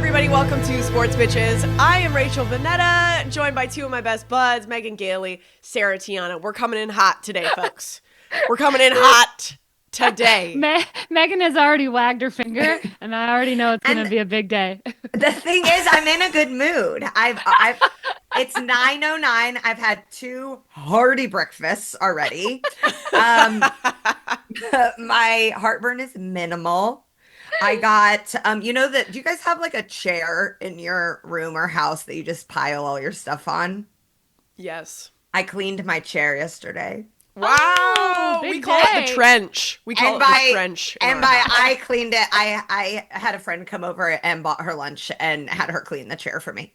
everybody. Welcome to Sports Bitches. I am Rachel Vanetta, joined by two of my best buds, Megan Gailey, Sarah Tiana. We're coming in hot today, folks. We're coming in hot today. Megan has already wagged her finger, and I already know it's going to be a big day. The thing is, I'm in a good mood. It's 9:09. I've had two hearty breakfasts already. My heartburn is minimal. I got, do you guys have like a chair in your room or house that you just pile all your stuff on? Yes. I cleaned my chair yesterday. Wow. Oh, we big call it day. the trench. We call it the trench. And by I cleaned it, I had a friend come over and bought her lunch and had her clean the chair for me.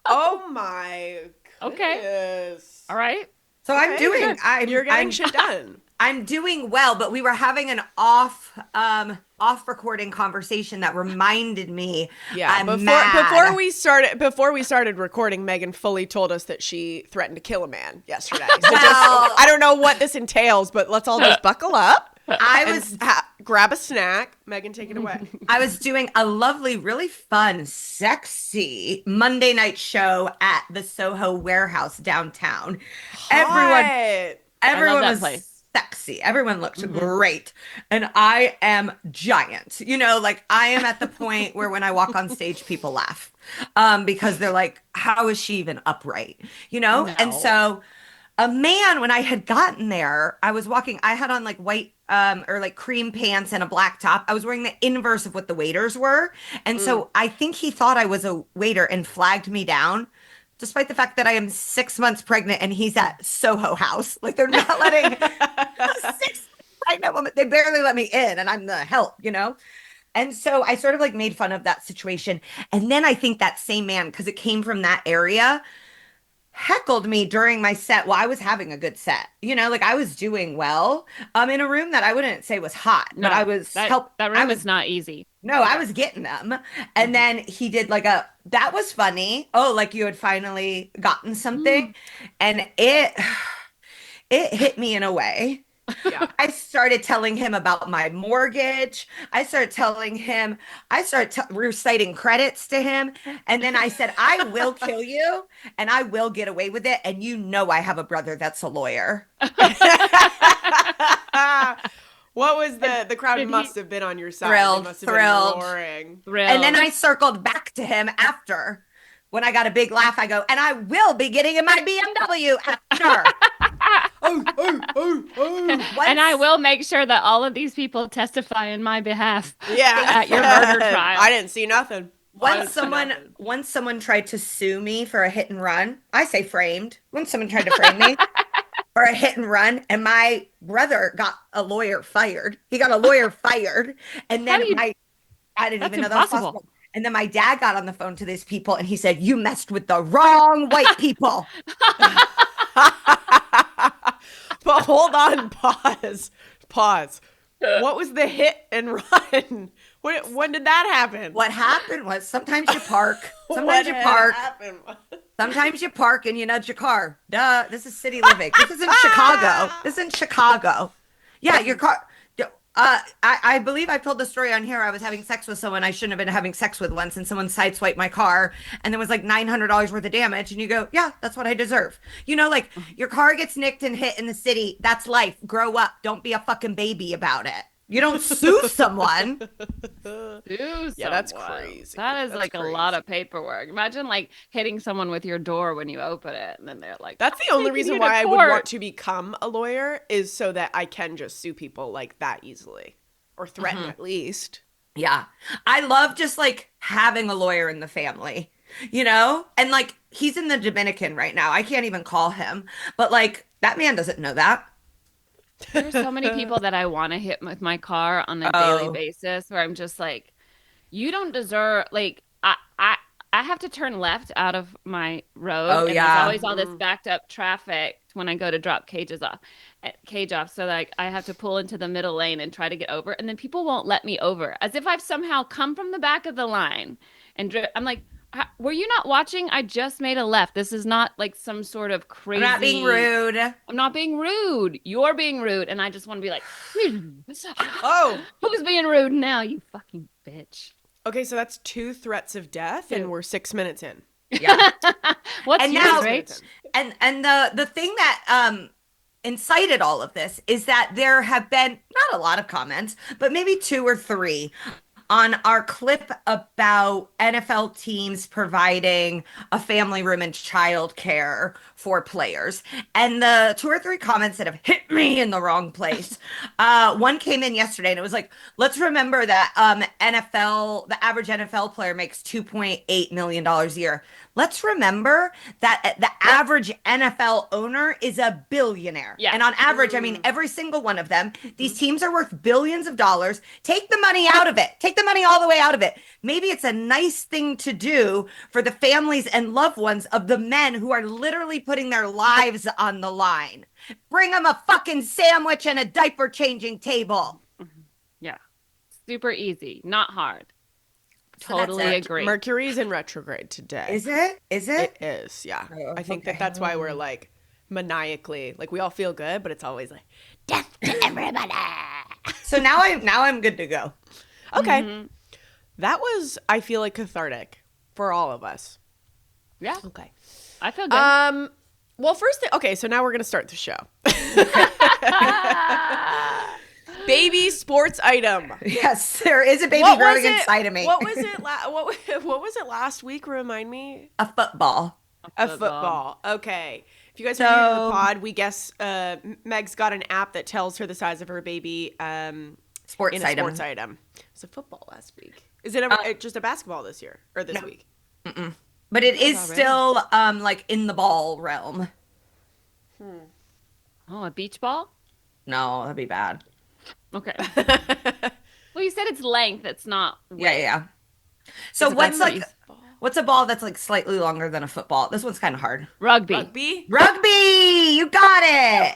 Oh my Okay. goodness. All right. So You're getting shit done. I'm doing well, but we were having an off recording conversation that reminded me. Yeah, I'm mad. before we started recording, Megan fully told us that she threatened to kill a man yesterday. So Well- I don't know what this entails, but let's all just buckle up. Grab a snack. Megan, take it away. I was doing a lovely, really fun, sexy Monday night show at the Soho Warehouse downtown. Hot. Everyone that was place. sexy. Everyone looked great. And I am giant. Like I am at the point where when I walk on stage, people laugh. Because they're like, how is she even upright? No. And so a man, when I had gotten there, I was walking, I had on like white or like cream pants and a black top. I was wearing the inverse of what the waiters were. And so I think he thought I was a waiter and flagged me down, despite the fact that I am 6 months pregnant and he's at Soho House. Like they're not letting a 6 pregnant woman, they barely let me in and I'm the help, And so I sort of like made fun of that situation. And then I think that same man, because it came from that area, heckled me during my set. Well, I was having a good set, like I was doing well, in a room that I wouldn't say was hot, but I was that room is not easy. no, I was getting them. And then he did like that was funny. Oh, like you had finally gotten something. And it hit me in a way. Yeah. I started telling him about my mortgage. I started reciting credits to him. And then I said, I will kill you and I will get away with it. And I have a brother that's a lawyer. What was the crowd must have been on your side? Thrilled, They must have thrilled. been roaring. And then I circled back to him after. When I got a big laugh, I go, and I will be getting in my BMW after. And I will make sure that all of these people testify in my behalf. Yeah. At your murder trial. I didn't see nothing. Once someone tried to sue me for a hit and run, I say framed. Once someone tried to frame me for a hit and run, and my brother got a lawyer fired. He got a lawyer fired, and then I didn't even know that was possible. And then my dad got on the phone to these people, and he said, "You messed with the wrong white people." But hold on, pause. What was the hit and run? When did that happen? What happened was sometimes you park. Sometimes you park and you nudge your car. Duh, this is city living. This is in Chicago. Yeah, your car. I believe I've told the story on here. I was having sex with someone I shouldn't have been having sex with once, and someone sideswiped my car, and there was like $900 worth of damage. And you go, yeah, that's what I deserve. Like your car gets nicked and hit in the city. That's life. Grow up. Don't be a fucking baby about it. You don't sue someone. Yeah, that's crazy. That is That's like crazy. a lot of paperwork. Imagine like hitting someone with your door when you open it, and then they're like, That's the "I'm only taking reason you to why I would court." want to become a lawyer, is so that I can just sue people like that easily, or threaten at least. Yeah. I love just like having a lawyer in the family, And like he's in the Dominican right now. I can't even call him, but like that man doesn't know that. There's so many people that I want to hit with my car on a daily basis where I'm just like, you don't deserve, like, I have to turn left out of my road. Oh, and yeah. There's always all this backed up traffic when I go to drop cage off. So like I have to pull into the middle lane and try to get over. And then people won't let me over, as if I've somehow come from the back of the line and I'm like, were you not watching? I just made a left. This is not like some sort of crazy. I'm not being rude. I'm not being rude. You're being rude. And I just want to be like, Oh, who's being rude now, you fucking bitch? Okay, so that's 2 threats of death, and we're 6 minutes in. Yeah. What's And yours, now- Rach? And the thing that incited all of this is that there have been not a lot of comments, but maybe 2 or 3 on our clip about NFL teams providing a family room and childcare for players. And the 2 or 3 comments that have hit me in the wrong place. One came in yesterday and it was like, let's remember that the average NFL player makes $2.8 million a year. Let's remember that the average NFL owner is a billionaire. Yeah. And on average, I mean, every single one of them, these teams are worth billions of dollars. Take the money out of it. Take the money all the way out of it. Maybe it's a nice thing to do for the families and loved ones of the men who are literally putting their lives on the line. Bring them a fucking sandwich and a diaper changing table. Yeah. Super easy, not hard. So that's Totally it. agree. Mercury's in retrograde today. Is it? Is it? It is, yeah. Oh, I think okay. that's why we're like maniacally, like we all feel good, but it's always like death to everybody. So now I'm good to go. Okay. Mm-hmm. That was, I feel like, cathartic for all of us. Yeah, Okay. I feel good. Well, first thing, okay, so now we're going to start the show. Baby sports item. Yes, there is a baby What was growing it? inside of me. What was it? What was it last week? Remind me. A football. A football. Okay. If you guys are So- new to the pod, we guess Meg's got an app that tells her the size of her baby Sports in a item. sports item. It was a football last week. Is it just a basketball this year or this week? But it is already. still like in the ball realm. Oh, a beach ball? No, that'd be bad. Okay. Well, you said it's length. It's not. Yeah. So Is it what's like like what's a ball that's like slightly longer than a football? This one's kind of hard. Rugby. Rugby? Rugby, you got it.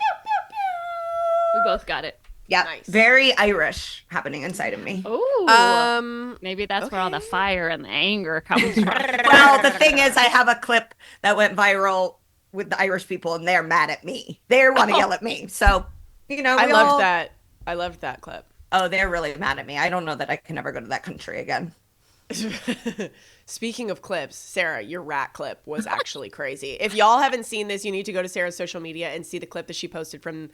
We both got it. Yeah, Nice. very Irish happening inside of me. Ooh. Maybe that's where all the okay. fire and the anger comes from. Well, the thing is, I have a clip that went viral with the Irish people, and they're mad at me. They want to yell at me. So, I loved that. I loved that clip. Oh, they're really mad at me. I don't know that I can ever go to that country again. Speaking of clips, Sarah, your rat clip was actually crazy. If y'all haven't seen this, you need to go to Sarah's social media and see the clip that she posted from.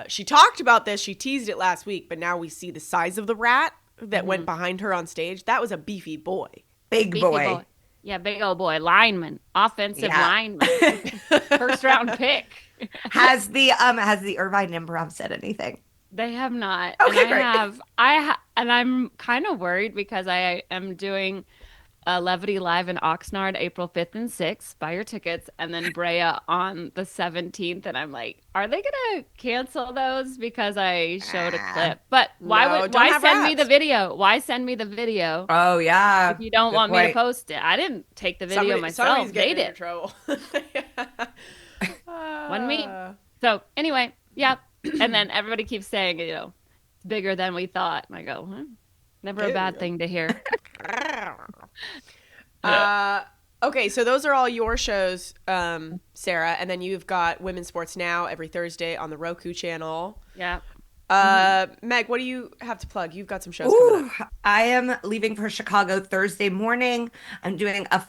She talked about this. She teased it last week, but now we see the size of the rat that went behind her on stage. That was a beefy boy. Big Beefy boy. Yeah, big old boy. Lineman. Offensive Yeah. lineman. First round pick. Has the Irvine Improv said anything? They have not. Okay, and great. and I'm kind of worried because I am doing Levity Live in Oxnard April 5th and 6th. Buy your tickets. And then Brea on the 17th. And I'm like, are they going to cancel those because I showed a clip? But No, why don't have send me rats. the video? Why send me the video Oh yeah. if you don't Good want me to point. post it? I didn't take the video myself. Somebody's They getting in did. trouble. Wasn't me. So anyway, yeah. And then everybody keeps saying, it's bigger than we thought. And I go, never a bad thing to hear. Okay, so those are all your shows, Sarah, and then you've got Women's Sports Now every Thursday on the Roku channel. Yeah. Meg, what do you have to plug? You've got some shows coming up. I am leaving for Chicago Thursday morning. I'm doing a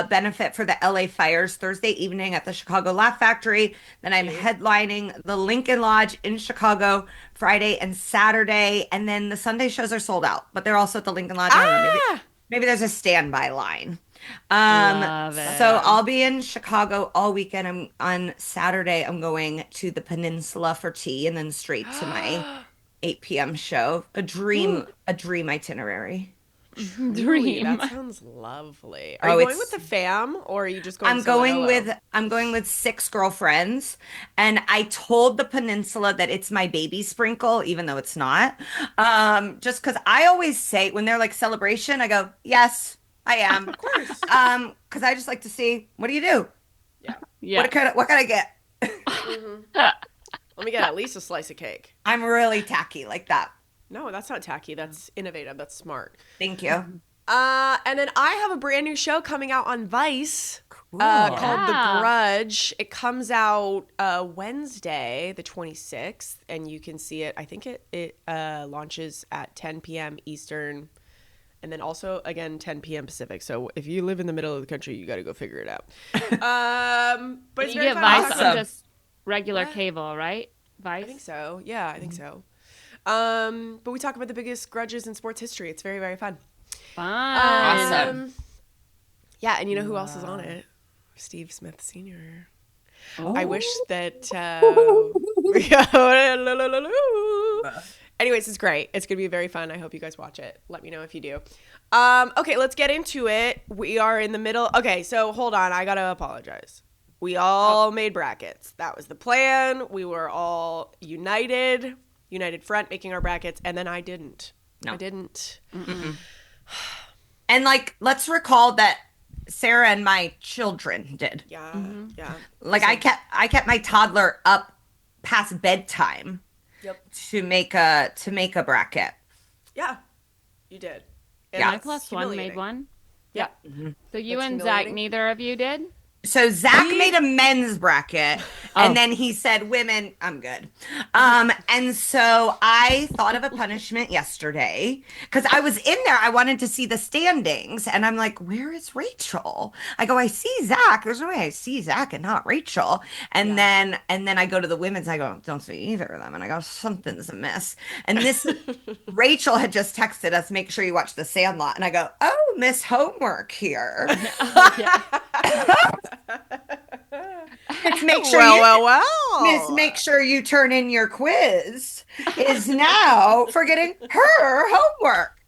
benefit for the LA fires Thursday evening at the Chicago Laugh Factory. Then I'm headlining the Lincoln Lodge in Chicago Friday and Saturday. And then the Sunday shows are sold out, but they're also at the Lincoln Lodge. I don't know, maybe there's a standby line. Love it. So I'll be in Chicago all weekend. On Saturday, I'm going to the Peninsula for tea and then straight to my 8 p.m. show. A dream itinerary. Really, Dream. that sounds lovely. Are you going with the fam or are you just going I'm solo going dolo? I'm going with 6 girlfriends, and I told the Peninsula that it's my baby sprinkle, even though it's not. Just because I always say when they're like celebration, I go, yes, I am. Of course. Because I just like to see, what do you do? Yeah. What can I get? Let me get at least a slice of cake. I'm really tacky like that. No, that's not tacky. That's innovative. That's smart. Thank you. And then I have a brand new show coming out on Vice called The Yeah. Grudge. It comes out Wednesday, the 26th, and you can see it. I think it launches at 10 p.m. Eastern And then also, again, 10 p.m. Pacific. So if you live in the middle of the country, you got to go figure it out. But it's You very get fun. Vice Awesome. on just regular What? cable, right? I think Vice. so. Yeah, I think so. But we talk about the biggest grudges in sports history. It's very, very fun. Fun. Awesome. Yeah, and you know who else is on it? Steve Smith Sr. Oh. I wish that. Anyways, it's great. It's gonna be very fun. I hope you guys watch it. Let me know if you do. Okay, let's get into it. We are in the middle. Okay, so hold on. I gotta apologize. We all made brackets. That was the plan. We were all united front, making our brackets, and then I didn't. No. I didn't. And like, let's recall that Sarah and my children did. Yeah, yeah. Like I kept my toddler up past bedtime Yep. to make a bracket. Yeah, you did. And Yeah. My that's plus one made humiliating. one. Yeah. So you That's and Zach, humiliating. neither of you did? So Zach made a men's bracket, and then he said, "Women, I'm good." And so I thought of a punishment yesterday because I was in there. I wanted to see the standings, and I'm like, "Where is Rachel?" I go, "I see Zach. There's no way I see Zach and not Rachel." And then I go to the women's. I go, "Don't see either of them." And I go, "Something's amiss." And this Rachel had just texted us, "Make sure you watch The Sandlot." And I go, "Oh, Miss Homework here." Miss, make sure Miss, make sure you turn in your quiz is now for getting her homework.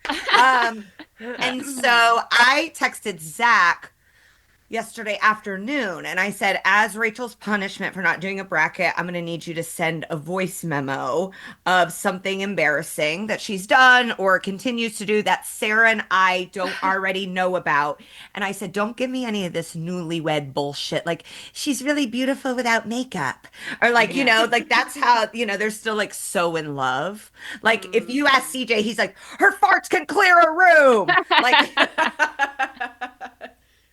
And so I texted Zach yesterday afternoon and I said, as Rachel's punishment for not doing a bracket, I'm going to need you to send a voice memo of something embarrassing that she's done or continues to do that Sarah and I don't already know about. And I said, don't give me any of this newlywed bullshit. Like, she's really beautiful without makeup. Or like, you know, like that's how, you know, they're still like so in love. Like if you ask CJ, he's like, her farts can clear a room. Like,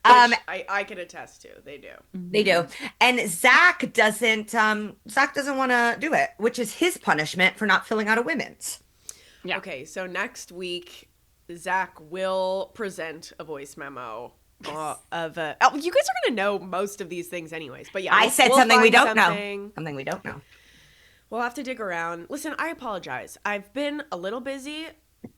Which I can attest to. They do. they do. And Zach doesn't want to do it, which is his punishment for not filling out a women's. Yeah. Okay, so next week, Zach will present a voice memo of a. Oh, you guys are gonna know most of these things, anyways. But yeah, I said something we don't know. something. Something we don't know. We'll have to dig around. Listen, I apologize. I've been a little busy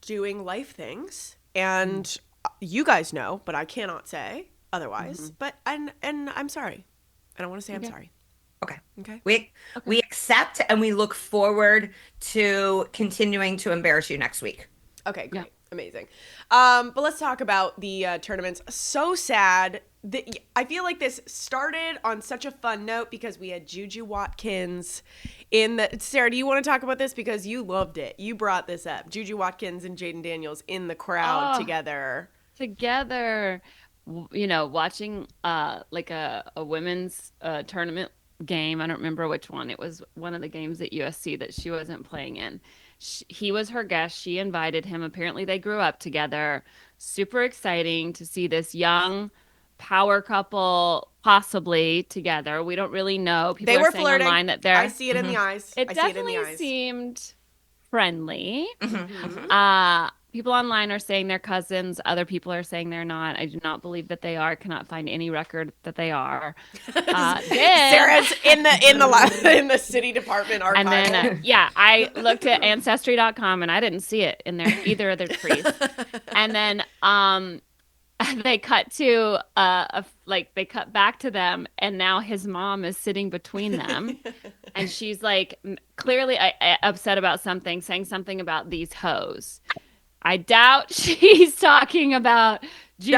doing life things, and you guys know, but I cannot say otherwise. But and I'm sorry. I don't want to say I'm sorry. Okay. Okay. We accept and we look forward to continuing to embarrass you next week. Okay, great. Amazing. But let's talk about the tournaments. So sad. I feel like this started on such a fun note because we had Juju Watkins in the... Sarah, do you want to talk about this? Because you loved it. You brought this up. Juju Watkins and Jaden Daniels in the crowd together. You know, watching like a women's tournament game. I don't remember which one. It was one of the games at USC that she wasn't playing in. He was her guest. She invited him. Apparently they grew up together. Super exciting to see this young power couple possibly together. We don't really know. People They were are saying flirting. online that they're... I see it in the eyes. It I see it in definitely the eyes. seemed friendly. People online are saying they're cousins. Other people are saying they're not. I do not believe that they are. Cannot find any record that they are. Sarah's in the city department archive. And then, I looked at Ancestry.com and I didn't see it in there either of their trees. And then they cut to they cut back to them, and now his mom is sitting between them, and she's like clearly upset about something, saying something about these hoes. I doubt she's talking about Juju.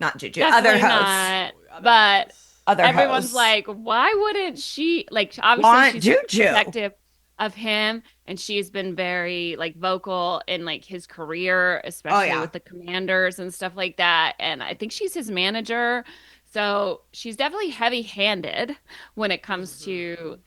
Not Juju. Definitely Other hosts. not. But Other everyone's hosts. like, why wouldn't she? Like, obviously Want she's Juju. protective of him, and she's been very like vocal in like his career, especially with the Commanders and stuff like that. And I think she's his manager, so she's definitely heavy-handed when it comes to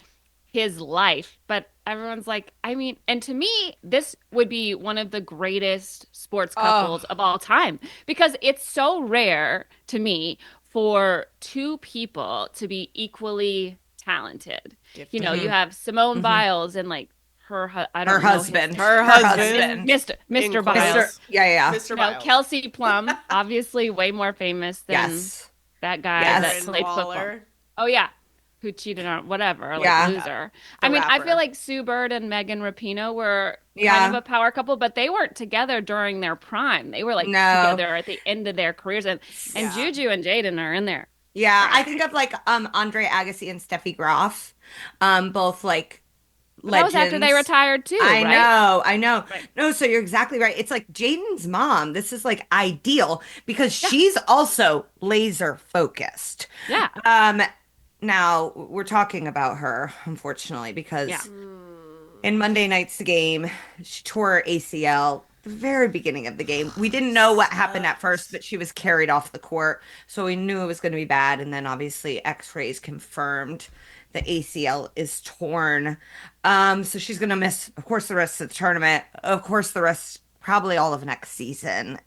his life. But everyone's like, I mean, and to me, this would be one of the greatest sports couples of all time, because it's so rare to me for two people to be equally talented. You know, you have Simone Biles and like I Her don't know his husband. name. Her husband. Mr. In Biles. quotes. Yeah. Mr. No, Biles. Kelsey Plum, obviously way more famous than Yes. that guy that Yes. Myron played football. Waller. Oh yeah, who cheated on whatever, like Yeah. loser. The I mean, I rapper. feel like Sue Bird and Megan Rapinoe were kind Yeah. of a power couple, but they weren't together during their prime. They were like No. together at the end of their careers, and Yeah. Juju and Jaden are in there. Yeah. I think of like Andre Agassi and Steffi Graf. Both like But that was after they legends. retired too, I right? know, I know. Right. No, so you're exactly right. It's like Jaden's mom. This is like ideal because Yeah. she's also laser focused. Yeah. Now we're talking about her, unfortunately, because Yeah. in Monday night's game, she tore her ACL the very beginning of the game. We didn't know what happened at first, but she was carried off the court, so we knew it was going to be bad. And then obviously X-rays confirmed the ACL is torn. So she's going to miss, of course, the rest of the tournament. Of course, the rest, probably all of next season.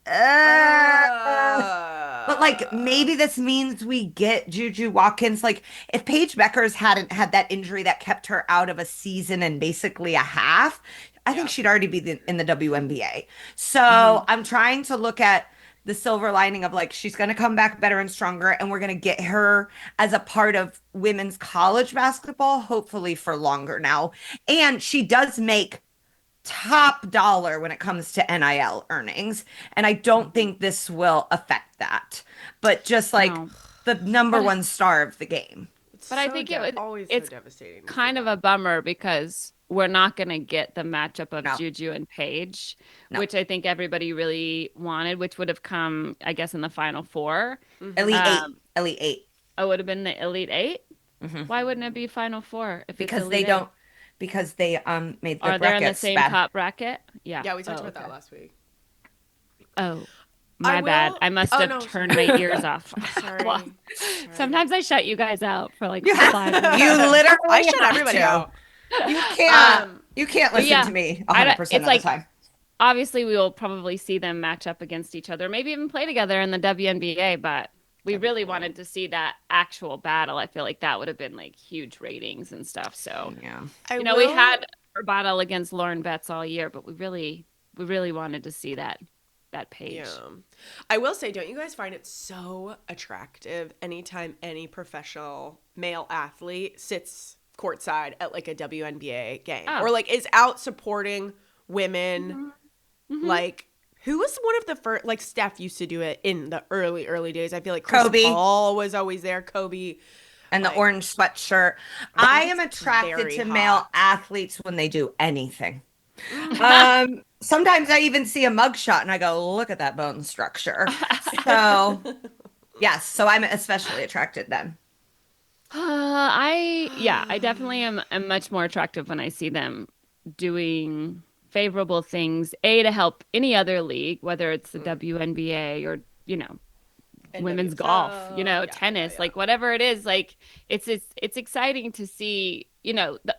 But like maybe this means we get Juju Watkins. Like if Paige Beckers hadn't had that injury that kept her out of a season and basically a half, I think she'd already be in the WNBA. So I'm trying to look at the silver lining of like she's going to come back better and stronger, and we're going to get her as a part of women's college basketball, hopefully for longer now. And she does make top dollar when it comes to NIL earnings. And I don't think this will affect that. But just like No. the number But- one star of the game. But I think always it's so devastating. to kind see of that. a bummer because we're not going to get the matchup of No. Juju and Paige, No. which I think everybody really wanted, which would have come, I guess, in the final four. Elite Um, eight. Elite eight. Oh, it would have been the Elite Eight? Mhm. Why wouldn't it be final four if Because it's they Elite don't Eight? because they made the Are they in the brackets same bad. top bracket? Yeah. Yeah, we talked Oh, about that okay. last week. Oh, my bad. will- I must oh, have no, turned my ears off. Sorry. Well, Sorry. sometimes I shut you guys out for like Yeah. 5 minutes. You literally I shut have everybody to. out. You can't listen yeah, to me I 100% don't- of the it's like- time. Obviously, we will probably see them match up against each other, maybe even play together in the WNBA, but we really wanted to see that actual battle. I feel like that would have been like huge ratings and stuff. So, Yeah. we had our battle against Lauren Betts all year, but we really wanted to see that page. Yeah. I will say, don't you guys find it so attractive anytime any professional male athlete sits courtside at like a WNBA game Oh. or like is out supporting women? Mm-hmm. Like, who was one of the first? Like, Steph used to do it in the early days. I feel like Kobe. Chris Paul was always there. Kobe. And the Like- orange sweatshirt. I am it's attracted very to hot. male athletes when they do anything. Mm-hmm. Sometimes I even see a mugshot and I go, look at that bone structure. So, yes, so I'm especially attracted then. I definitely am much more attractive when I see them doing favorable things, to help any other league, whether it's the WNBA or, women's golf, tennis, like whatever it is, like it's exciting to see,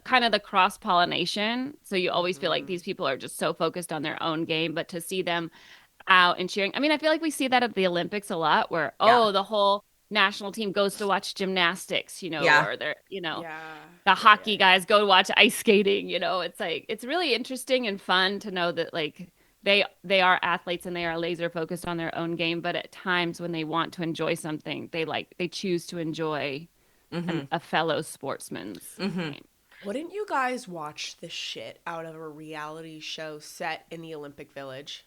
kind of the cross pollination. So you always feel like these people are just so focused on their own game, but to see them out and cheering. I mean, I feel like we see that at the Olympics a lot where, the whole national team goes to watch gymnastics, Yeah. or they're, Yeah. the hockey guys go to watch ice skating, it's like, it's really interesting and fun to know that like they are athletes and they are laser focused on their own game. But at times when they want to enjoy something, they choose to enjoy a fellow sportsman's game. Wouldn't you guys watch the shit out of a reality show set in the Olympic Village?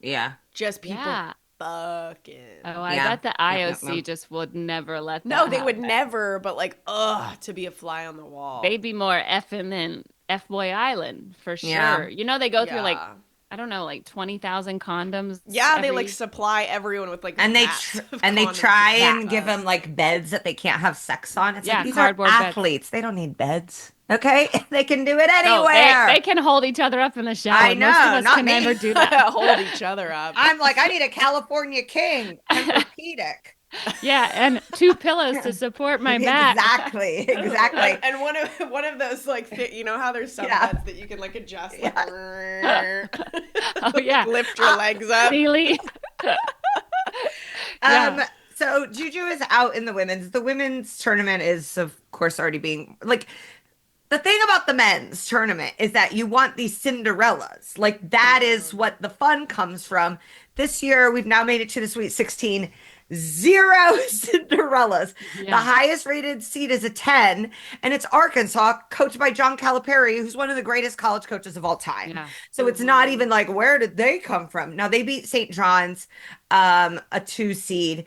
Yeah. Just people Yeah. fucking. Oh, I Yeah. bet the IOC just would never let that No, they would happen. never, but like, to be a fly on the wall. They'd be more effing than F-Boy Island for sure. Yeah. They go through like, Yeah. I don't know, like 20,000 condoms. Yeah, they every- like supply everyone with like And they vats of and they condoms try and and give them like beds that they can't have sex on. It's Yeah, like these cardboard are beds. athletes. They don't need beds. Okay? They can do it No, anywhere. they can hold each other up in the shower. I Most know, of us not can me. never do that. hold each other up. I'm like, I need a California King, Tempur-Pedic. Yeah, and 2 pillows to support my back. Exactly. And one of those like how there's some Yeah. beds that you can like adjust, like, Oh yeah, lift your legs up. Sealy. Yeah. So Juju is out in the women's. The women's tournament is, of course, already being like the thing about the men's tournament is that you want these Cinderellas. Like that is what the fun comes from. This year, we've now made it to the Sweet 16. Zero Cinderellas. The Yeah. highest rated seed is a 10, and it's Arkansas, coached by John Calipari, who's one of the greatest college coaches of all time. Yeah. So it's not even like, where did they come from? Now they beat St. John's, a 2 seed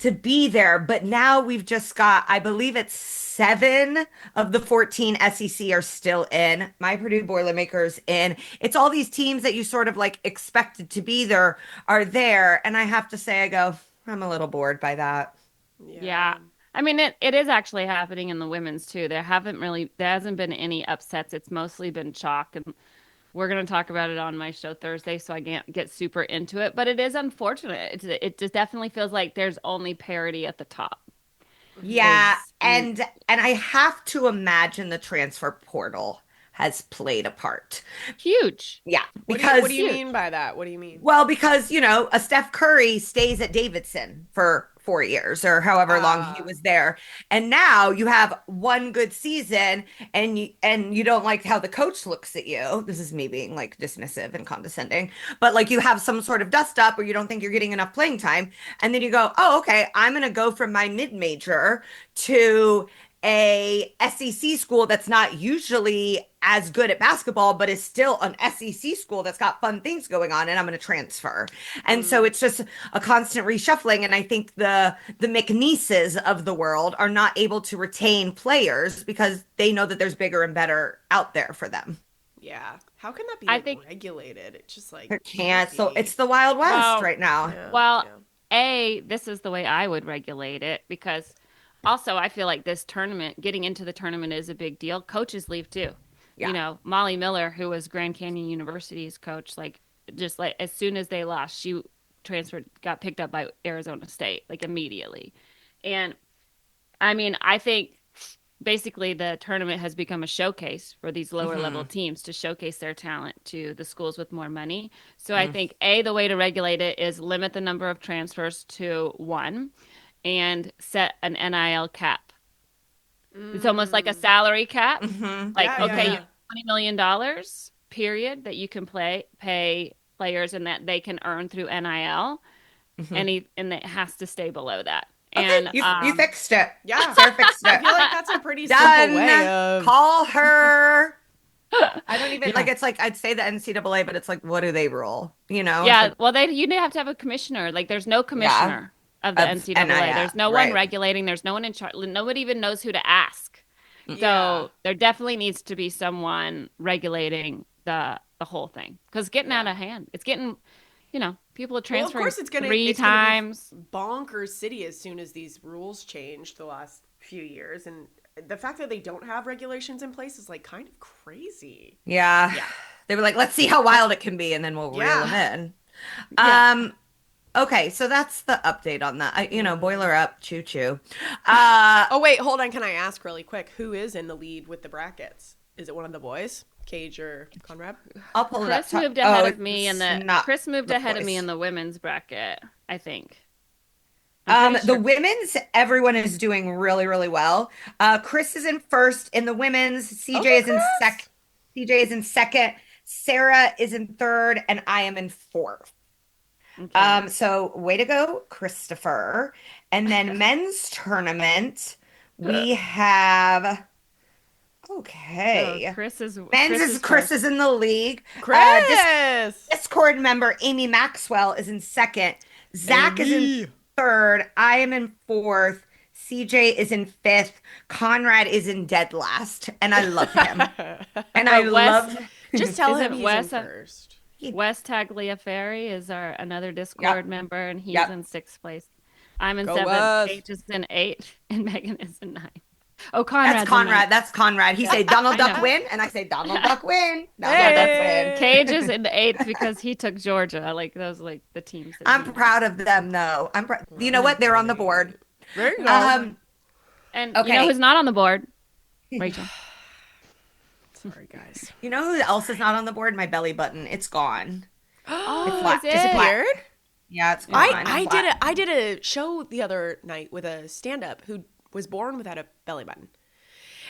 to be there. But now we've just got, I believe it's 7 of the 14 SEC are still in. My Purdue Boilermakers in. It's all these teams that you sort of like expected to be there are there. And I have to say, I go, I'm a little bored by that. Yeah. I mean, it is actually happening in the women's too. There hasn't been any upsets. It's mostly been chalk. And we're going to talk about it on my show Thursday, so I can't get super into it. But it is unfortunate. It just definitely feels like there's only parity at the top. Yeah, Is and I have to imagine the transfer portal has played a part. huge. Yeah, What because do you mean by that? What do you mean? well, because a Steph Curry stays at Davidson for 4 years or however long he was there, and now you have one good season, and you don't like how the coach looks at you. This is me being like dismissive and condescending, but like you have some sort of dust up, or you don't think you're getting enough playing time, and then you go, oh, okay, I'm gonna go from my mid major to a SEC school that's not usually as good at basketball, but is still an SEC school that's got fun things going on, and I'm going to transfer. And so it's just a constant reshuffling. And I think the McNeeses of the world are not able to retain players because they know that there's bigger and better out there for them. Yeah. How can that be I like, think regulated? It's just like It can't. So be. it's the Wild West Well, right now. Yeah, Well, yeah. this is the way I would regulate it because also I feel like this tournament, getting into the tournament is a big deal. Coaches leave too. Yeah. Molly Miller, who was Grand Canyon University's coach, like just like as soon as they lost, she got picked up by Arizona State, like immediately. And I mean, I think basically the tournament has become a showcase for these lower level teams to showcase their talent to the schools with more money. So I think the way to regulate it is limit the number of transfers to 1 and set an NIL cap. It's almost like a salary cap. Like, Yeah, okay, you yeah. have $20 million period that you can pay players and that they can earn through NIL. And it has to stay below that. Okay, And you fixed it. Yeah. Sarah fixed I it. feel like that's a pretty simple way Done. of Call her. I don't even Yeah. like it's like I'd say the NCAA, but it's like, what do they rule? It's Yeah, like, well, you have to have a commissioner. Like, there's no yeah, commissioner of the of NCAA. NIL, There's no one right. regulating. There's no one in charge. Nobody even knows who to ask. Yeah. So there definitely needs to be someone regulating the whole thing because getting out of hand. It's getting, people are Well, of transferring course it's gonna 3 it's gonna times. be bonkers city as soon as these rules changed the last few years, and the fact that they don't have regulations in place is like kind of crazy. yeah. They were like, let's see how wild it can be, and then we'll reel Yeah. them in. Yeah. Okay, so that's the update on that. Boiler up, choo choo. Oh wait, hold on. Can I ask really quick who is in the lead with the brackets? Is it one of the boys, Cage or Conrad? I'll pull it up. Chris moved ahead of it's me in not Chris moved the ahead of me boys. in the women's bracket, I think. I'm pretty The sure. women's, everyone is doing really, really well. Chris is in first in the women's. CJ Okay, is in Chris. CJ is in second. Sarah is in third, and I am in fourth. Okay. So way to go, Christopher. And then men's tournament, we have So okay. Chris is Men's is Chris first. is in the league. Chris. Discord member Amy Maxwell is in second. Zach is in Amy. third. I am in fourth. CJ is in fifth. Conrad is in dead last. And I love him. And I Wes- love Just tell Isn't him he's Wes in a- first. Wes Tagliaferri is our another Discord member, and he's Yep. in 6th place. I'm in Go 7th. Wes. Paige is in 8th, and Megan is in 9th. Oh, That's Conrad's in Conrad. 9th. That's Conrad. He say Donald I Duck know. win, and I say Donald Duck win. Donald Yeah, Duck Hey. win. Cage is in the 8th because he took Georgia. Like those, like the teams. That I'm he proud of them, though. You know what? They're on the board. There you go. And Okay. you know who's not on the board? Rachel. Sorry, guys. You know who else is not on the board? My belly button. It's gone. Oh, flat. is Just it? flat. Weird. Yeah, it's gone. I It's did flat. I did a show the other night with a stand-up who was born without a belly button.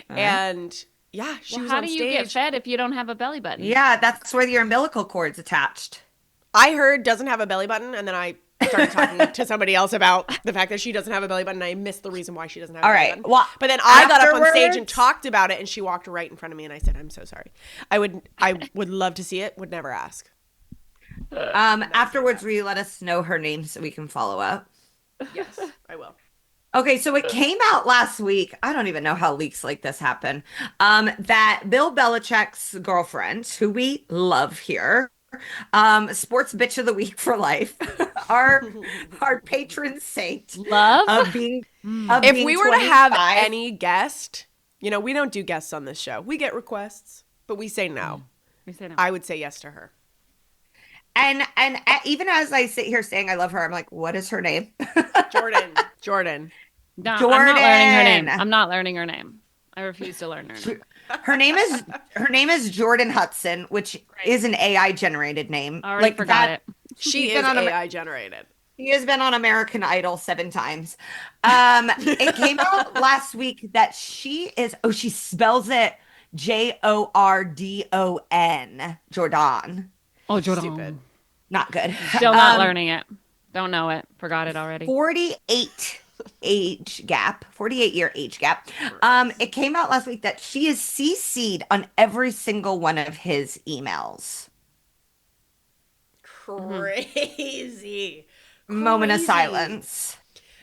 And Yeah, she Well, was how on do stage. you get fed if you don't have a belly button? Yeah, that's where your umbilical cord's attached. I heard doesn't have a belly button, and then I started talking to somebody else about the fact that she doesn't have a belly button. And I missed the reason why she doesn't have All a belly right. button. Well, but then I got up on stage and afterwards- talked about it, and she walked right in front of me, and I said, "I'm so sorry. I would love to see it. Would never ask." Afterwards, will you let us know her name so we can follow up? Yes, I will. Okay, so it came out last week. I don't even know how leaks like this happen. That Bill Belichick's girlfriend, who we love here, sports bitch of the week for life, our patron saint Love? of being If we were to have 25. any guest, we don't do guests on this show. We get requests, but we say no. We say no. I would say yes to her. And even as I sit here saying I love her, I'm like, what is her name? Jordan. No, I'm not learning her name. Jordan. I'm not learning her name. I refuse to learn her name. Her name is Jordan Hudson, which is an AI generated name. I already forgot it. She She's is been on AI generated. He has been on American Idol 7 times. It came out last week that she spells it Jordon. Jordan. Oh, Jordan. Stupid. Not good. Still not learning it. Don't know it. Forgot it already. 48 year age gap. It came out last week that she is CC'd on every single one of his emails. Crazy. Moment of Crazy. silence.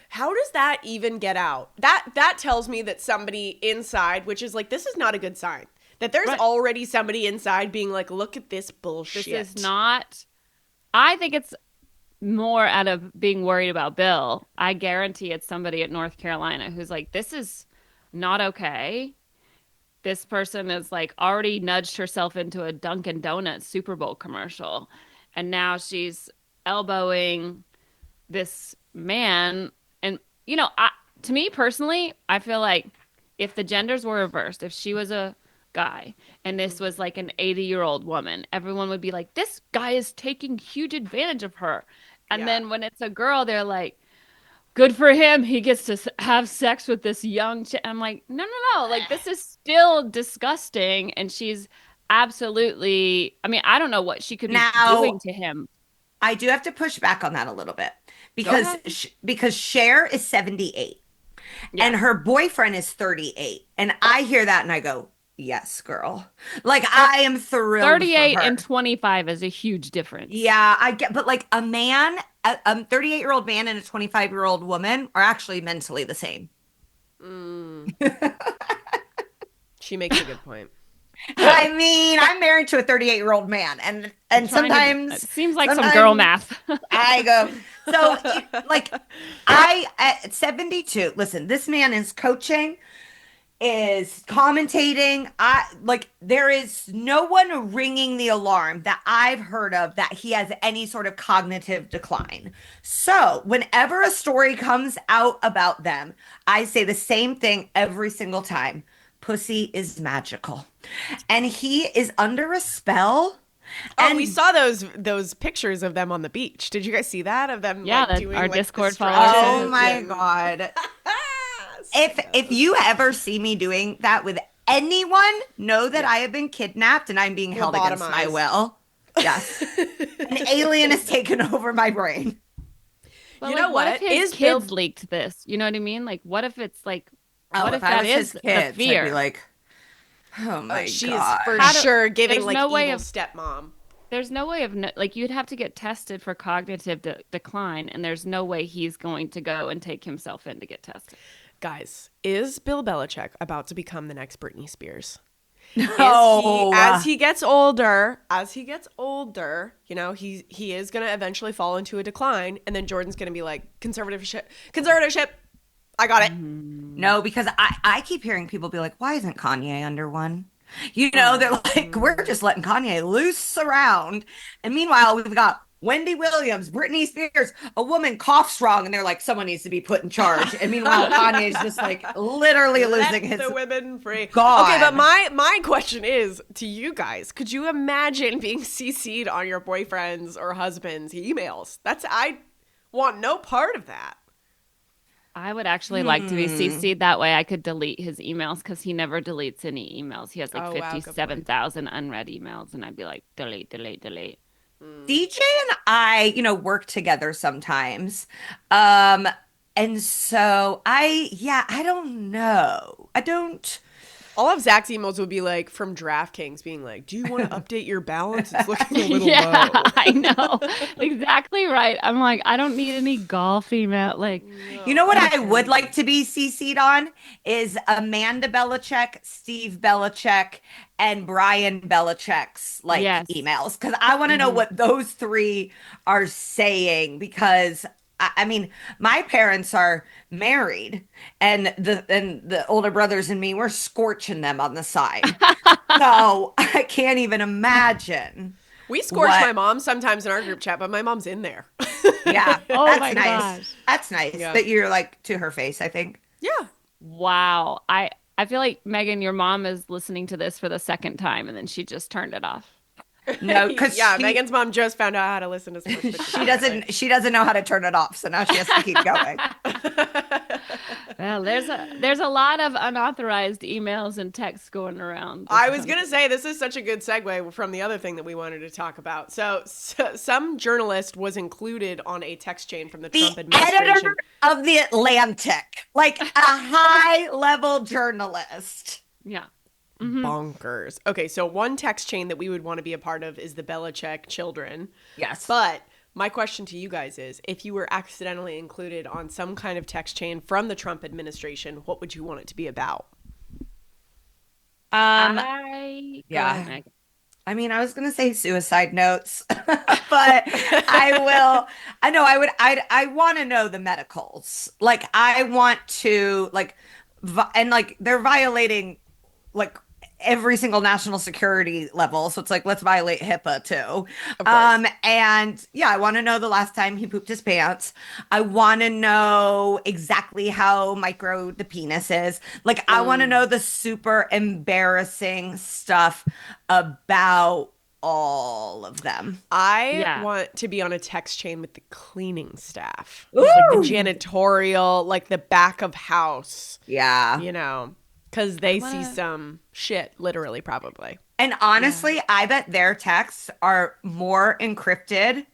How does that even get out? That tells me that somebody inside, which is like, this is not a good sign. That there's already somebody inside being like, look at this bullshit. This is not. I think it's more out of being worried about Bill. I guarantee it's somebody at North Carolina who's like, this is not okay. This person is like already nudged herself into a Dunkin' Donuts Super Bowl commercial. And now she's elbowing this man. And, to me personally, I feel like if the genders were reversed, if she was a guy and this was like an 80-year-old woman, everyone would be like, this guy is taking huge advantage of her. And then when it's a girl, they're like, good for him. He gets to have sex with this young I'm like, no. Like, this is still disgusting. And she's absolutely, I don't know what she could be doing to him. I do have to push back on that a little bit because Cher is 78 and her boyfriend is 38. And I hear that and I go, yes, girl. Like, I am thrilled 38 for her. and 25 is a huge difference. Yeah, I get, but like a man, a 38-year-old man and a 25-year-old woman are actually mentally the same. She makes a good point. I'm married to a 38-year-old man, and sometimes it seems like some girl math. I go, so at 72, listen, this man is coaching, is commentating. There is no one ringing the alarm that I've heard of that he has any sort of cognitive decline. So whenever a story comes out about them, I say the same thing every single time. Pussy is magical. And he is under a spell. And we saw those pictures of them on the beach. Did you guys see that? Of them doing our like, Discord the followers. Oh my God. If you ever see me doing that with anyone, know that I have been kidnapped and I'm being held against my will. Yes. An alien has taken over my brain. But you know what what? if his kids leaked this? You know what I mean? Like, what if it's like, what if that is the fear? I'd be like, oh my she's God. for sure giving like evil stepmom. There's no way of you'd have to get tested for cognitive decline, and there's no way he's going to go and take himself in to get tested. Guys, is Bill Belichick about to become the next Britney Spears? No. As he gets older, he is going to eventually fall into a decline, and then Jordan's going to be like, conservatorship. I got it. No, because I keep hearing people be like, why isn't Kanye under one? They're like, we're just letting Kanye loose around. And meanwhile, we've got Wendy Williams, Britney Spears, a woman coughs wrong, and they're like, someone needs to be put in charge. And meanwhile, Kanye's just like literally losing his the women free. God. Okay, but my question is to you guys: could you imagine being CC'd on your boyfriend's or husband's emails? I want no part of that. I would actually like to be CC'd that way. I could delete his emails because he never deletes any emails. He has like Oh wow, good point. 57,000 unread emails, and I'd be like, delete, delete, delete. Mm. DJ and I, work together sometimes. Um, and so I don't know. I don't. All of Zach's emails would be like from DraftKings being like, "Do you want to update your balance? It's looking a little Yeah, low." I know. Exactly right. I'm like, I don't need any golf email. Like, You know No, what I'm I would seriously. like to be CC'd on is Amanda Belichick, Steve Belichick, and Brian Belichick's like yes. emails because I want to know Hmm. what those three are saying because I mean my parents are married and the older brothers and me we're scorching them on the side. So I can't even imagine We scorch what my mom sometimes in our group chat, but my mom's in there. yeah, Oh that's my nice. gosh. That's nice Yeah. that you're like to her face, I think. Yeah. Wow. I feel like Megan, your mom is listening to this for the second time and then she just turned it off. No, because Yeah, Megan's mom just found out how to listen to Sports Pitch apparently. she doesn't know how to turn it off, so now she has to keep going. Well, there's a lot of unauthorized emails and texts going around this I was going to country. say this is such a good segue from the other thing that we wanted to talk about. So some journalist was included on a text chain from the The Trump editor administration. of the Atlantic, like a high level journalist. Yeah. Hmm. Bonkers. Okay, so one text chain that we would want to be a part of is the Belichick children. Yes. But my question to you guys is if you were accidentally included on some kind of text chain from the Trump administration, what would you want it to be about? Um, I go ahead, yeah. Megan. I mean, I was gonna say suicide notes, but I will. I know I would. I want to know the medicals. Like I want to and like they're violating like every single national security level. So it's like let's violate HIPAA too. Of course. And yeah, I want to know the last time he pooped his pants. I want to know exactly how micro the penis is. Like I want to know the super embarrassing stuff about all of them. I Yeah. want to be on a text chain with the cleaning staff, like the Ooh. janitorial, like the back of house, Yeah. you know, because I they see wanna some shit, literally, probably. And yeah. honestly, I bet their texts are more encrypted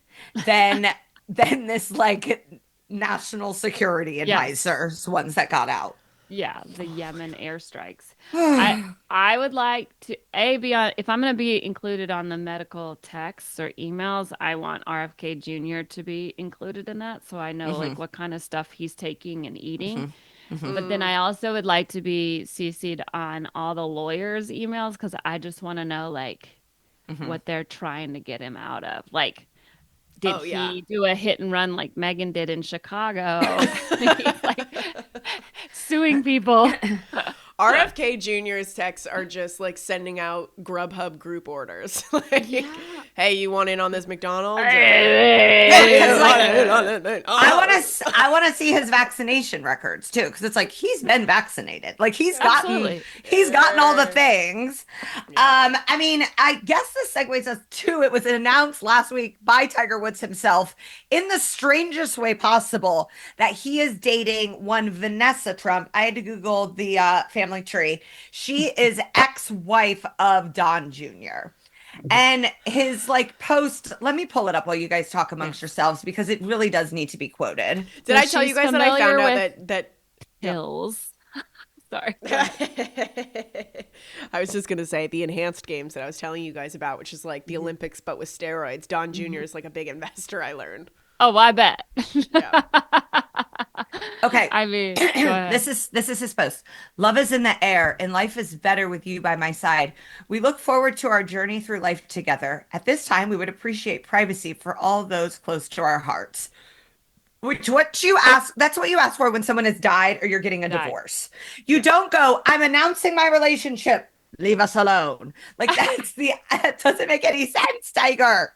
than this like national security Yes. advisors ones that got out. Yeah, the Yemen airstrikes. I I would like to be on if I'm going to be included on the medical texts or emails, I want RFK Jr. to be included in that so I know like Hmm. what kind of stuff he's taking and eating. Hmm. Hmm. But then Mm. I also would like to be CC'd on all the lawyers' emails because I just want to know like Hmm. what they're trying to get him out of. Like, did Oh, yeah. he do a hit and run like Megan did in Chicago? He's like suing people. RFK Jr.'s texts are just like sending out Grubhub group orders. Like, Yeah. hey, you want in on this McDonald's? Yeah, Hey, because you want like in on it? I want to see his vaccination records too, because it's like he's been vaccinated, like Absolutely. he's gotten all the things. Yeah. I mean, I guess this segues us to it was announced last week by Tiger Woods himself in the strangest way possible that he is dating one Vanessa Trump. I had to Google the family tree. She is ex-wife of Don Jr. And his like post, let me pull it up while you guys talk Yeah. amongst yourselves because it really does need to be quoted. Did So I tell you she's guys that I familiar found out with that yeah. pills. Sorry. Go ahead. I was just gonna say the enhanced games that I was telling you guys about, which is like the Olympics but with steroids. Don Jr. is like a big investor. I learned. Oh, I bet. Yeah. Okay. I mean, go ahead. This is his post. Love is in the air and life is better with you by my side. We look forward to our journey through life together. At this time, we would appreciate privacy for all those close to our hearts. Which what you ask, that's what you ask for when someone has died or you're getting a Died. divorce. You don't go, I'm announcing my relationship. Leave us alone. Like that doesn't make any sense, Tiger.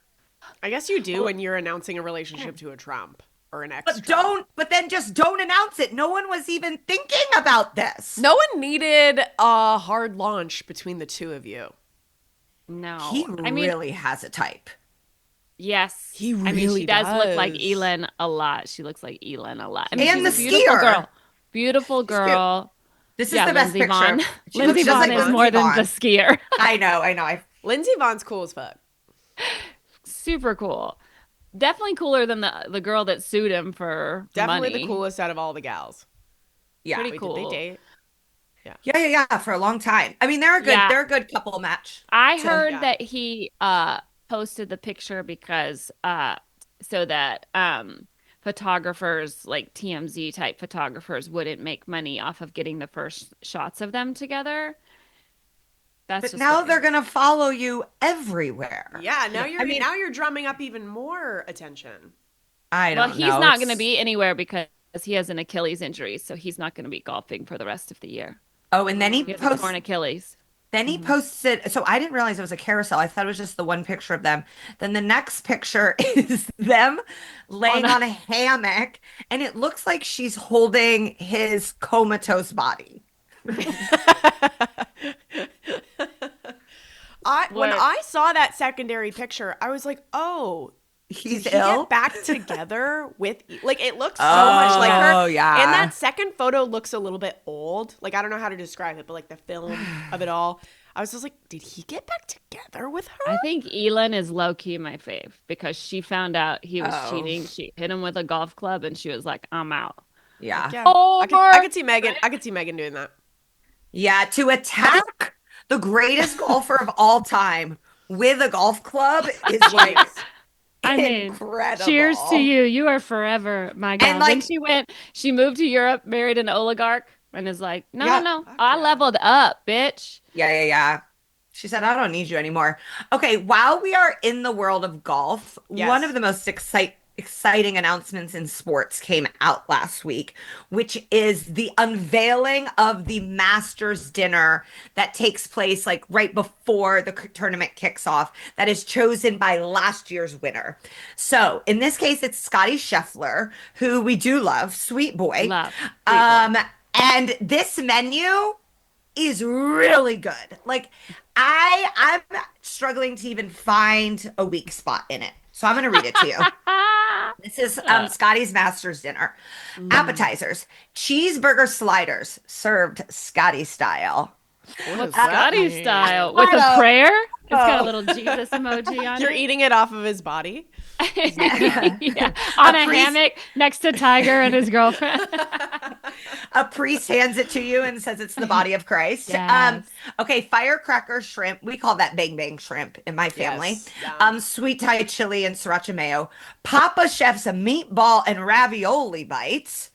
I guess you do when you're announcing a relationship to a Trump or an ex-Trump. But then just don't announce it. No one was even thinking about this. No one needed a hard launch between the two of you. He No. I mean, really has a type. Yes. He I mean, she really does look like does. Elin a lot. She looks like Elin a lot. I mean, And she's the a beautiful skier. girl. Beautiful She's cute. girl. This is Yeah, the best Lindsey Vaughn. picture. She Lindsey looks just Vaughn like is Lindsey more than the Vaughn. skier. I know. Lindsey Vohn's cool as fuck. Super cool. Definitely cooler than the girl that sued him for Definitely money. the coolest out of all the gals. Yeah. Pretty Wait, cool. did they date? Yeah, for a long time. I mean, Yeah. they're a good couple match. I So, heard yeah. that he posted the picture because so that photographers like TMZ type photographers wouldn't make money off of getting the first shots of them together. That's but just now what I they're heard. gonna follow you everywhere. Yeah, I mean, now you're drumming up even more attention. I Well, don't he's know. not going to be anywhere because he has an Achilles injury, so he's not going to be golfing for the rest of the year. Oh, and then He has a torn Achilles. he Mhm. posted. So I didn't realize it was a carousel. I thought it was just the one picture of them. Then the next picture is them laying on a hammock, and it looks like she's holding his comatose body. When What? I saw that secondary picture, I was like, "Oh, He's did he ill. get back together with like it looks so much like her." Oh, yeah. And that second photo looks a little bit old. Like I don't know how to describe it, but like the film of it all, I was just like, "Did he get back together with her?" I think Elin is low key my fave because she found out he was Oh. cheating. She hit him with a golf club and she was like, I'm out. Yeah. Yeah, Over. I could see Megan. I could see Megan doing that. Yeah, to attack the greatest golfer of all time with a golf club is like I mean, incredible. cheers to you. You are forever my gal. And, like- Then she moved to Europe, married an oligarch, and is like, no, Yeah. no, Fuck I yeah. leveled up, bitch. Yeah. She said, I don't need you anymore. Okay, while we are in the world of golf, Yes. one of the most exciting announcements in sports came out last week, which is the unveiling of the Masters dinner that takes place like right before the tournament kicks off, that is chosen by last year's winner. So in this case, it's Scotty Scheffler, who we do love, sweet boy. Love. Sweet boy. And this menu is really good. Like I'm struggling to even find a weak spot in it. So I'm going to read it to you. This is Scotty's Masters dinner. Appetizers, cheeseburger sliders served Scotty style. What's that Scotty mean? style? With I a don't prayer? It's got a know. little Jesus emoji on You're it. eating it off of his body. Yeah. On a priest- hammock next to Tiger and his girlfriend. A priest hands it to you and says it's the body of Christ. Yes. Okay, firecracker shrimp. We call that bang bang shrimp in my family. Yes, Sweet Thai chili and sriracha mayo. Papa Chef's meatball and ravioli bites.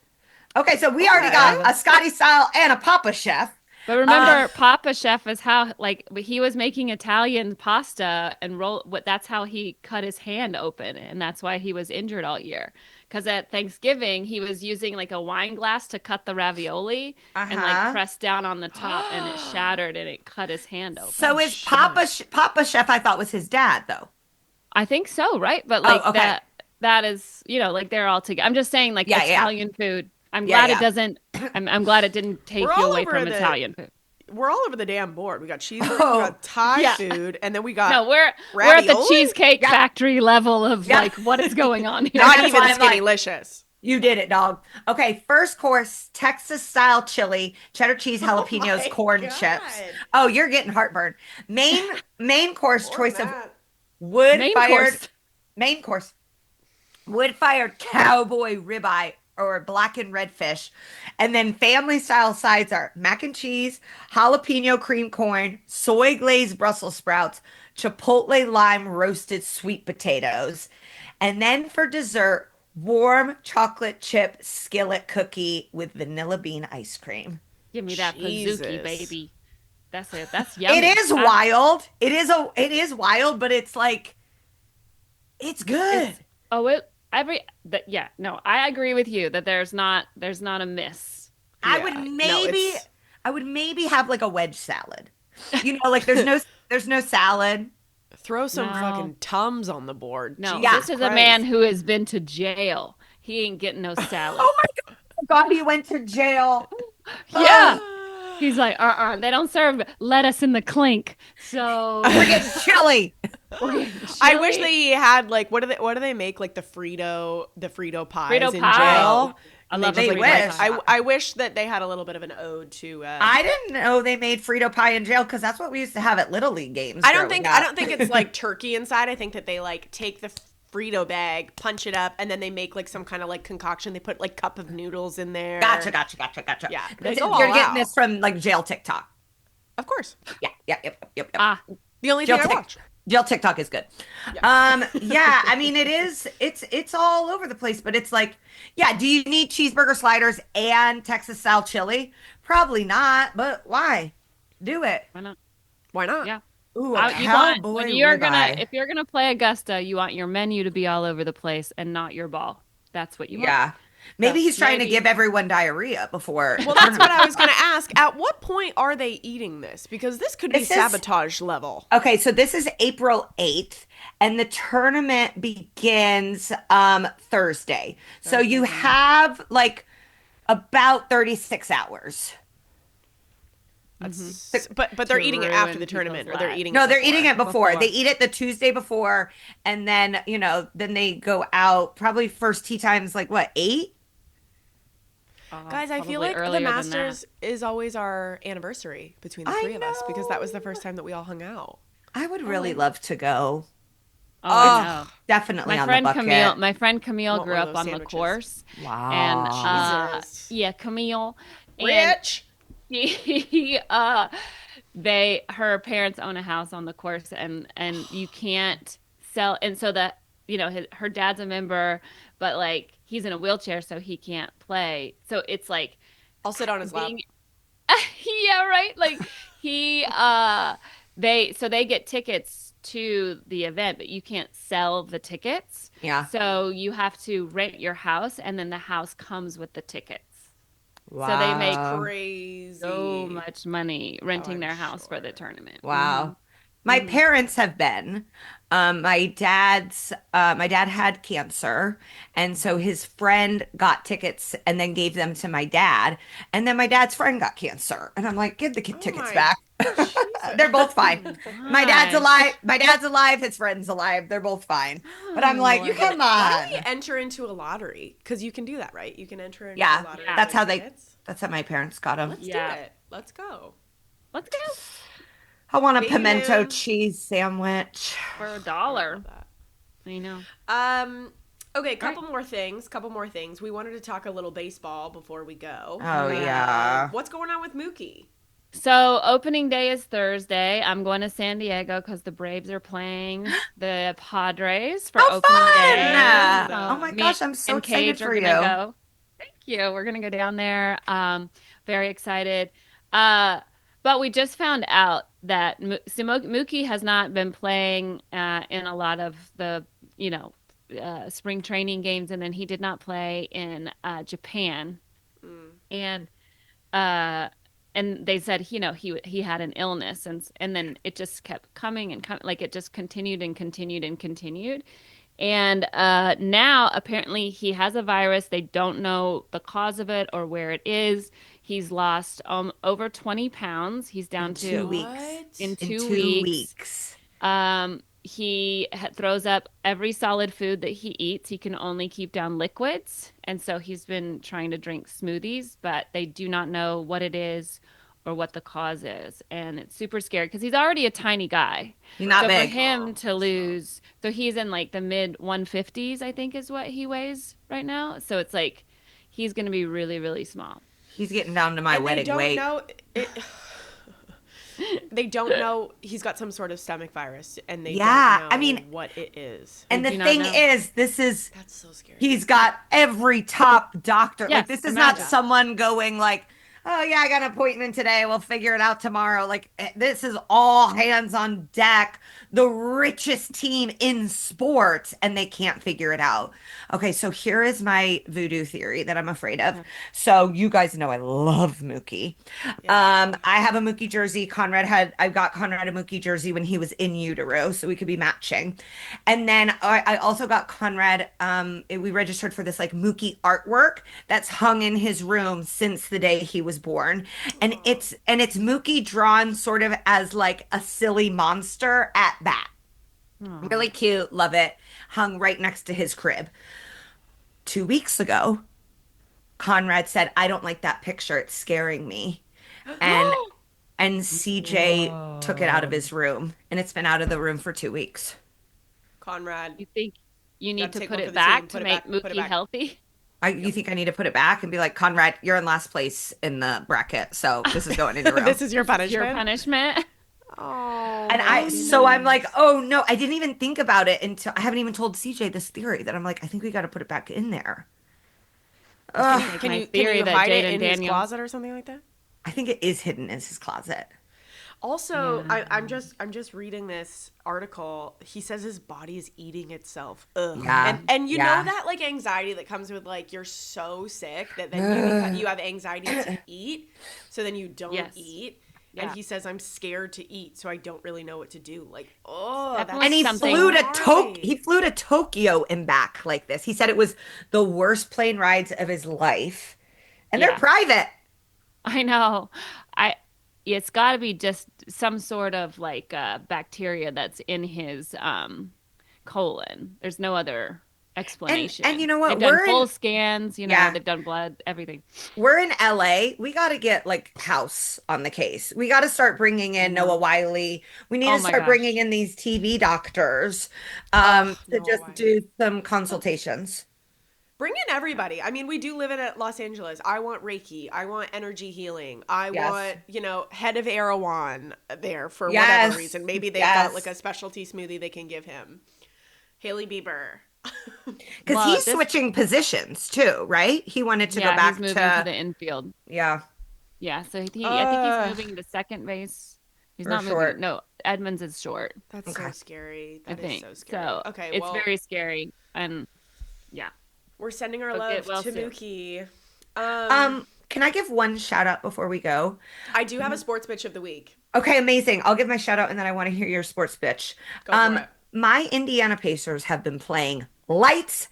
Okay, so we already got a Scotty style and a Papa Chef. But remember, Papa Chef is how like he was making Italian pasta and that's how he cut his hand open, and that's why he was injured all year. Because at Thanksgiving he was using like a wine glass to cut the ravioli and like press down on the top, and it shattered and it cut his hand open. So is Papa Chef? I thought was his dad though. I think so, right? But like okay. that is like they're all together. I'm just saying like Yeah, yeah. Italian food. I'm Yeah, glad yeah. it doesn't. I'm glad it didn't take We're you all away over from the- Italian food. We're all over the damn board. We got cheeseburger, we Oh, got Thai yeah. food, and then we got No, we're at the ravioli? Cheesecake Yeah. Factory level of Yeah. like what is going on here. not That's even why I'm like- Skinnylicious. You did it, dog. Okay, first course, Texas style chili, cheddar cheese, jalapenos, my corn God. chips. Oh, you're getting heartburn. Main course Or choice of that. wood Main fired course. main course. Wood fired cowboy ribeye or black and red fish. And then family style sides are mac and cheese, jalapeno cream corn, soy glazed Brussels sprouts, chipotle lime roasted sweet potatoes. And then for dessert, warm chocolate chip skillet cookie with vanilla bean ice cream. Give me that Jesus. Pazuki, baby. That's it. That's yummy. It is wild. It is wild, but it's like it's good. I agree with you that there's not a miss. I Yeah, would no, maybe it's- I would maybe have like a wedge salad. You know, like there's no salad. Throw some No. fucking Tums on the board. No, Yeah. this is a man who has been to jail. He ain't getting no salad. Oh my God, he went to jail. Yeah. He's like, they don't serve lettuce in the clink. So We're getting chili. I wish Chili- they had like what do they make like the Frito pies Frito in pie. jail? I And love they a just Frito like pie. I wish that they had a little bit of an ode to I didn't know they made Frito pie in jail because that's what we used to have at Little League games I don't growing think I up. don't think it's like turkey inside. I think that they like take the Frito bag, punch it up, and then they make like some kind of like concoction. They put like cup of noodles in there. Gotcha. Yeah, they go all You're getting out. this from like jail TikTok. Of course. Yep. Ah, The only Jail thing I Tik watch. Jail TikTok is good. Yeah, I mean it's all over the place, but it's like, yeah, do you need cheeseburger sliders and Texas style chili? Probably not, but why? Do it. why not? Why not? Yeah. Ooh, a You want cowboy when you're gonna ribeye. if you're gonna play Augusta, you want your menu to be all over the place and not your ball. That's what you want. Yeah. So Maybe he's trying to maybe give everyone diarrhea before the Well, that's what tournament. I was going to ask. At what point are they eating this? Because this could be This is sabotage level. Okay, so this is April 8th, and the tournament begins Thursday. So you have like about 36 hours. But they're To eating it after ruin the tournament, or people's they're lives. eating No, it they're before? eating it before. Before. They eat it the Tuesday before, and then, then they go out probably first tea times like what, 8? Guys, I feel Probably like the earlier than that. Masters is always our anniversary between the I three of us because that was the know. first time that we all hung out. I would really love to go. Oh, I know. Definitely My on the friend bucket. Camille Want grew one of up those on the sandwiches. course. And Wow. Jesus. yeah, Camille. And Rich. he her parents own a house on the course, and you can't sell, and so that her dad's a member, but like he's in a wheelchair so he can't play, so it's like I'll sit on his lap. being yeah, right, like he they get tickets to the event, but you can't sell the tickets, Yeah. so you have to rent your house, and then the house comes with the tickets. So they make Wow. Crazy. so much money renting I'm their house for sure. the tournament. Wow. My parents have been. My dad had cancer, and so his friend got tickets and then gave them to my dad, and then my dad's friend got cancer, and I'm like, give the kid tickets my back. Jesus. They're both fine. My dad's Gosh. alive. My dad's alive. His friend's alive. They're both fine. But I'm like, Oh. come Why don't we on. enter into a lottery? Because you can do that, right? You can enter into Yeah, a lottery. Yeah. that's for how they. tickets. That's how my parents got them. Let's Yeah. do it. Let's go. Let's go I want a Baby pimento moon. cheese sandwich. for I $1. love that. I know. Okay, couple more things. We wanted to talk a little baseball before we go. Oh yeah. What's going on with Mookie? So opening day is Thursday. I'm going to San Diego because the Braves are playing the Padres for Oh, opening fun! day. Oh my me gosh, I'm so and excited Cage for are you. gonna go. Thank you. We're gonna go down there. Very excited. But we just found out that Mookie has not been playing in a lot of the, spring training games, and then he did not play in Japan, and uh, they said, he had an illness, and then it just kept coming and coming, like it just continued and continued and continued. And now apparently he has a virus. They don't know the cause of it or where it is. He's lost over 20 pounds. He's down In to 2 weeks. What? in In 2 2 weeks. weeks. He throws up every solid food that he eats. He can only keep down liquids. And so he's been trying to drink smoothies, but they do not know what it is or what the cause is. And it's super scary because he's already a tiny guy. He's not So big. for him to lose, so he's in like the mid 150s, I think is what he weighs right now. So it's like he's going to be really, really small. He's getting down to my And they wedding don't weight. know. They don't know he's got some sort of stomach virus, and they Yeah, don't know I mean- what it is. And I the do not thing know. is, this is That's so scary. he's got every top doctor. Like Yes, this is not imagine. someone going like, "Oh yeah, I got an appointment today. We'll figure it out tomorrow." Like this is all hands on deck. The richest team in sports, and they can't figure it out. Okay, so here is my voodoo theory that I'm afraid of. So you guys know I love Mookie. I have a Mookie jersey. I got Conrad a Mookie jersey when he was in utero, so we could be matching. And then I also got Conrad. We registered for this like Mookie artwork that's hung in his room since the day he was born, and it's Mookie drawn sort of as like a silly monster at bat. Oh. Really cute. Love it. Hung right next to his crib. 2 weeks ago, Conrad said, I don't like that picture. It's scaring me. And CJ took it out of Whoa. his room, and it's been out of the room for 2 weeks. Conrad, You think you got need to to take put one for it the team. back Put to it make back. Put it Mookie back. healthy? You Yep. think I need to put it back and be like, Conrad, you're in last place in the bracket, so this is going in your room. This is your This is your punishment. punishment. Oh And my so I'm like, goodness. oh no, I didn't even think about it until I haven't even told CJ this theory that I'm like, I think we got to put it back in there. This is Ugh, like Can my you theory that hide it Jaden in his Daniels. closet or something like that? I think it is hidden in his closet. Also, Yeah. I'm just reading this article. He says his body is eating itself. Ugh. Yeah, And you know yeah. that like anxiety that comes with like you're so sick that then Ugh. you have anxiety to eat, so then you don't Yes. eat. And Yeah. he says I'm scared to eat, so I don't really know what to do. Like, oh, Definitely And that's something. so gnarly. He flew to Tokyo and back like this. He said it was the worst plane rides of his life. And they're Yeah. private. I know. I it's got to be just some sort of like bacteria that's in his colon. There's no other And you explanation. know They've what? done full scans, Yeah, they've done blood, everything. we're in LA. We got to get like house on the case. We got to start bringing I in Noah know. Wiley. We need Oh to my start bringing gosh. in these TV doctors Oh, to no just way. do some consultations. Bring in everybody. I mean, we do live in Los Angeles. I want Reiki. I want energy healing. I Yes. want, head of Erewhon there for whatever Yes. reason. Maybe they've got like Yes. a specialty smoothie they can give him. Haley Bieber. Because Well, he's this switching positions too, right? He wanted to go yeah, he's back moving to to, the infield. yeah, Yeah, so I think he's Uh, moving to second base. He's for not moving. short. No, Edmonds is short, that's Okay. so scary. I That is think. so scary. So Okay, it's well, very scary. And yeah, we're sending our so get love well to soon. Mookie. Can I give one shout out before we go? I do have a sports bitch of the week. Okay, amazing. I'll give my shout out and then I want to hear your sports pitch. Go for it. My Indiana Pacers have been playing lights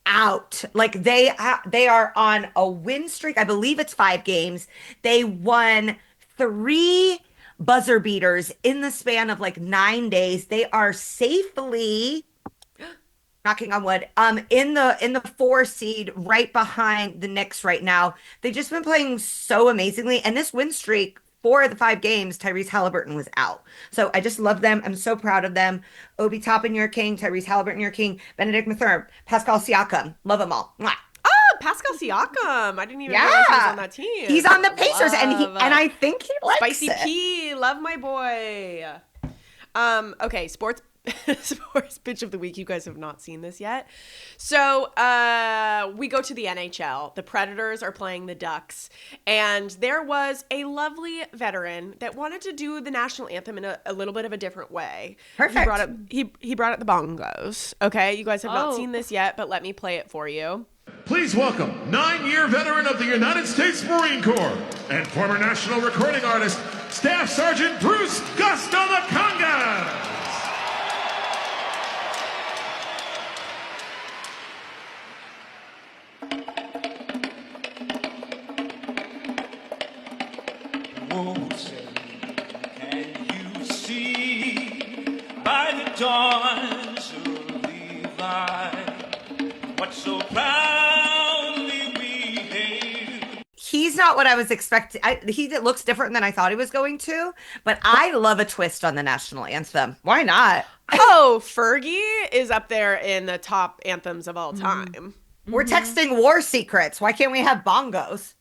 out. Like they are on a win streak. I believe it's 5 games. They won 3 buzzer beaters in the span of like 9 days. They are safely knocking on wood, in the 4 seed right behind the Knicks right now. They've just been playing so amazingly. And this win streak, 4 of the 5 games, Tyrese Halliburton was out. So I just love them. I'm so proud of them. Obi Toppin, your king. Tyrese Halliburton, your king. Benedict Mathurin, Pascal Siakam. Love them all. Mwah. Oh, Pascal Siakam. I didn't even realize he was on Yeah. that team. He's on the Pacers and Love. I think he likes Spicy it. P, love my boy. Okay, sports sports pitch of the week. You guys have not seen this yet. So, we go to the NHL. The Predators are playing the Ducks, and there was a lovely veteran that wanted to do the national anthem in a little bit of a different way. Perfect. He brought up the bongos. Okay, you guys have not Oh. seen this yet, but let me play it for you. Please welcome 9-year veteran of the United States Marine Corps and former national recording artist, Staff Sergeant Bruce Gust on the congas. Can you see by the dawn's early light what so proudly we hailed? He's not what I was expecting. He looks different than I thought he was going to, but I love a twist on the national anthem. Why not? Oh, Fergie is up there in the top anthems of all time. We're texting war secrets. Why can't we have bongos?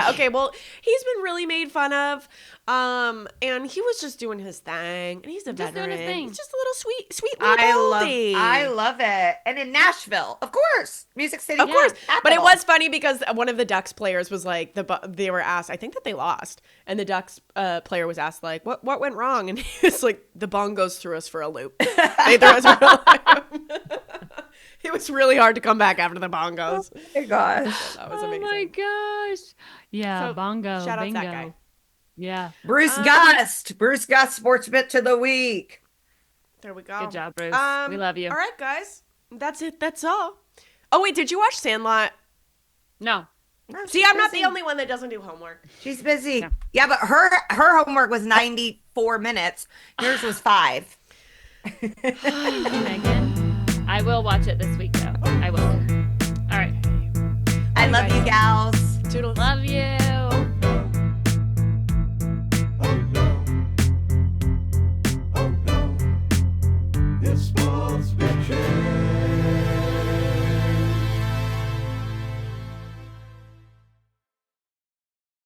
Okay, well, he's been really made fun of, and he was just doing his thing, and he's a Just doing veteran. his thing. He's just a little sweet little oldie. I love it. And in Nashville, of course, Music City. Of course, but it capital. was funny because one of the Ducks players was like, they were asked, I think that they lost, and the Ducks player was asked like, what went wrong, and he was like, the bongos threw us for a loop. They threw us for a loop. It was really hard to come back after the bongos. Oh my gosh. That was Oh amazing. my gosh. Yeah, So, bongo, shout out to bingo. that guy. Yeah. Bruce Gust, sports bit to the week. There we go. Good job, Bruce. We love you. All right, guys. That's it. That's all. Oh, wait. Did you watch Sandlot? No. No, See, she's I'm not busy. the only one that doesn't do homework. She's busy. Yeah. Yeah, but her homework was 94 minutes. Yours was 5. Megan, I will watch it this week though. I will. All right. I love you, gals. Toodles. Love you.